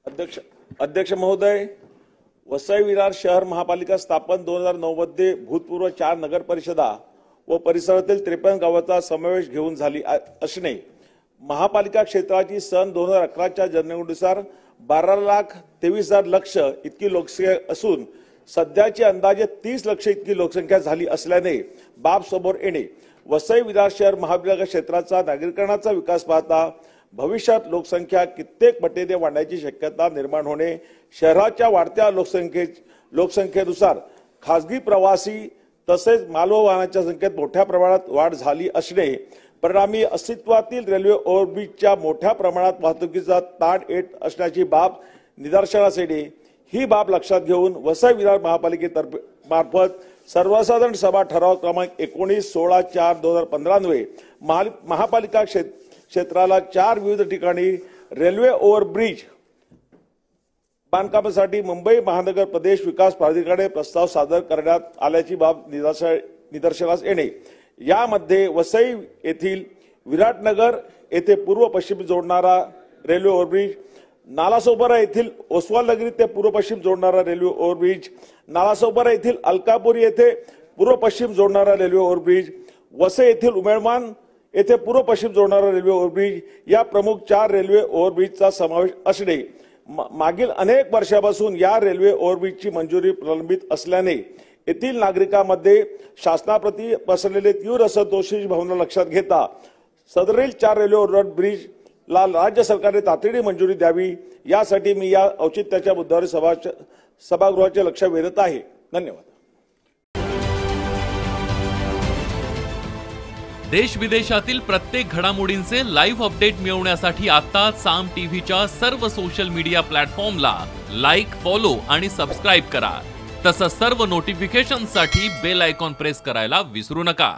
अध्यक्ष अध्यक्ष महोदय, वसई विरार शहर महापालिका स्थापन 2009 मध्ये भूतपूर्व 4 नगर परिषदा व परिसरातील 53 गावांचा समावेश घेऊन झाली असणे, महापालिका क्षेत्राची सन 2011च्या जनगणनेनुसार 12,23,000 लक्ष इतकी लोकसंख्या असून सध्याची अंदाजे 30 लक्ष इतकी लोकसंख्या झाली असल्याने बाब समोर येणे, वसई विरार शहर महापालिका क्षेत्राचा नागरिकांचा विकास पाहता भविष्यात लोकसंख्या कित्येक पटीने वाढण्याची शक्यता निर्माण होणे, शहराच्या वाढत्या लोकसंख्येनुसार खासगी प्रवासी तसेच मालवाहनाच्या संख्येत मोठ्या प्रमाणात वाढ झाली असणे, परिणामी अस्तित्वातील रेल्वे ओव्हरब्रिजच्या मोठ्या प्रमाणात वाहतुकीचा ताण येत असण्याची बाब निदर्शनास येणे, ही बाब लक्षात घेऊन वसई विरार महापालिकेतर्फे मार्फत सर्वसाधारण सभा ठराव क्रमांक 19/16/4/2015 अन्वये महापालिका क्षेत्राला 4 विविध ठिकाणी रेल्वे ओव्हरब्रिज बांधकामासाठी मुंबई महानगर प्रदेश विकास प्राधिकरणाने प्रस्ताव सादर करण्यात आल्याची बाब निदर्शनास येणे, यामध्ये वसई येथील विराटनगर येथे पूर्व पश्चिम जोडणारा रेल्वे ओव्हरब्रिज, नालासोपारा येथील ओसवाल नगरी ते पूर्व पश्चिम जोडणारा रेल्वे ओव्हरब्रिज, नालासोपारा येथील अलकापुरी येथे पूर्व पश्चिम जोडणारा रेल्वे ओव्हरब्रिज, वसई येथील उमेळमान येथे पूर्व पश्चिम जोडणारा रेल्वे ओव्हरब्रिज या प्रमुख 4 रेल्वे ओव्हरब्रिजचा समावेश असणे, मागील अनेक वर्षापासून या रेल्वे ओव्हरब्रिजची मंजुरी प्रलंबित असल्याने येथील नागरिकांमध्ये शासनाप्रती पसरलेले तीव्र असंतोषाची भावना लक्षात घेता सदरील 4 रेल्वे ओव्हरब्रिजला राज्य सरकारने तातडीने मंजुरी द्यावी, यासाठी मी या औचित्याच्या मुद्द्यावर सभागृहाचे लक्ष वेधत आहे. धन्यवाद. देश विदेशातील प्रत्येक घडामोडींचे लाईव्ह अपडेट मिळवण्यासाठी आता साम टीव्हीच्या सर्व सोशल मीडिया प्लॅटफॉर्मला लाईक, फॉलो आणि सबस्क्राईब करा. तसंच सर्व नोटिफिकेशनसाठी बेल आयकॉन प्रेस करायला विसरू नका.